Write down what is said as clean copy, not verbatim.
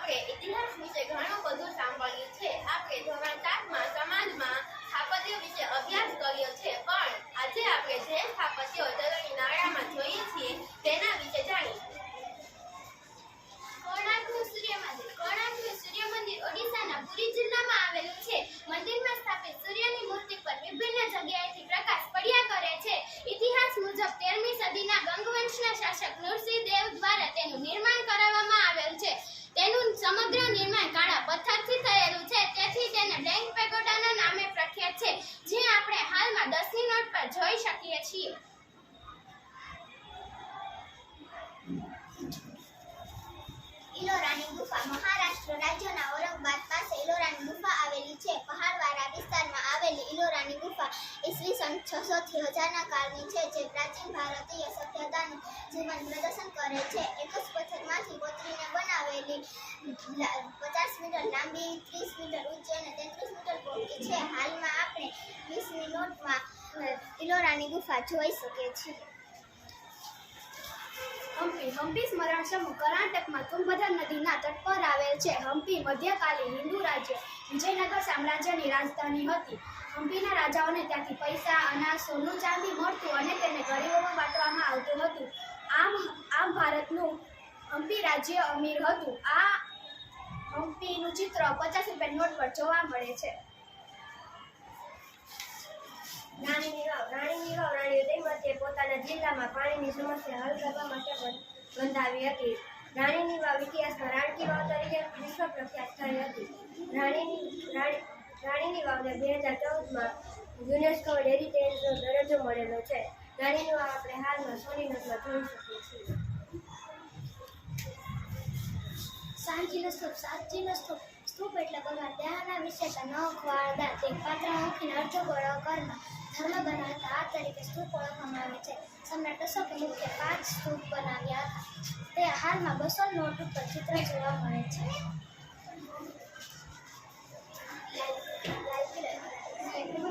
આપણે ઇતિહાસ વિશે ઘણું બધું સાંભળ્યું છે. આપણે ધોરણ 7માં સમાજમાં સ્થાપત્ય વિશે અભ્યાસ કર્યો છે, પણ આજે આપણે જે સ્થાપત્યો તરણી નાળામાં જોઈએ છીએ તેના વિશે જાણીશું. કોણાર્કનું સૂર્ય મંદિર. કોણાર્કનું સૂર્ય મંદિર ઓડિશાના પુરી જિલ્લામાં આવેલું છે. મંદિરમાં સ્થાપિત સૂર્યની મૂર્તિ પર વિભિન્ન જગ્યાએથી પ્રકાશ પડ્યા કરે છે. ઇતિહાસ મુજબ 13મી સદીના ગંગવંશના શાસક નૃસિંહ દેવ દ્વારા તેનું નિર્માણ કરાવવામાં આવેલ છે. તેનું સમગ્ર નિર્માણ કાળા પથ્થરથી થયેલું છે, તેથી તેને ડેંગ પેગોડાના નામે પ્રખ્યાત છે, જે આપણે હાલમાં 10ની નોટ પર જોઈ શકીએ છીએ. ઇલોરાની ગુફા. મહારાષ્ટ્ર રાજ્યના ઔરંગાબાદ પાસે ઇલોરાની ગુફા આવેલી છે. પહાડવાળા વિસ્તારમાં આવેલી ઇલોરાની ગુફા ઈસવીસન 600 થી 1000ના કાળની છે, જે પ્રાચીન ભારતીય સભ્યતાનું જીવન પ્રદર્શન કરે છે. એક જ પથ્થરમાંથી કોતરીને બનાવેલી 50 મીટર લાંબી, 30 મીટર ઊંચી અને 33 મીટર પહોળી છે. હાલમાં આપણે 20ની નોટમાં ઇલોરાની ગુફા જોઈ શકીએ છીએ. હમ્પી સ્મરણ સમૂહ કર્ણાટકમાં તુંગભદ્રા નદીના તટ પર આવેલ છે. હમ્પી મધ્યકાલીન હિન્દુ રાજ્ય વિજયનગર સામ્રાજ્યની રાજધાની હતી. હમ્પીના રાજાઓને ત્યાંથી પૈસા, અનાજ, સોનું, ચાંદી મળતું અને તેને ગરીબોમાં બાંટવામાં આવતું હતું. આમ ભારતનું હમ્પી રાજ્ય અમીર હતું. આ હમ્પીનું ચિત્ર 50 રૂપિયાની નોટ પર જોવા મળે છે. રાણીની વાવ. રાણીઓ તેમજ પોતાના જિલ્લામાં પાણીની સમસ્યા હલ કરવા માટે બંધાવી હતી. રાણીની વાવ ઇતિહાસમાં રાણકી વાવ તરીકે વિશ્વ પ્રખ્યાત થઈ હતી. રાણીની વાવને 2014માં યુનેસ્કો હેરિટેજનો દરજ્જો મળેલો છે. રાણીની વાવ આપણે હાલમાં સોની નોટમાં જોઈ શકીએ છીએ. સાંચીનો સ્તૂપ એટલે ભગવાન દયાના વિશેષ નખ, વાળ, દાંત, એક પાત્ર મૂકીને અર્ધગોળ આકારમાં ધર્મ બનાવતા આ તરીકે સ્તૂપ ઓળખવામાં આવે છે. સમ્રાટ અશોકે મુખ્ય 5 સ્તૂપ બનાવ્યા હતા. તે હાલમાં 200 નોટ ઉપર ચિત્ર જોવા મળે છે. લાલ કિલ્લો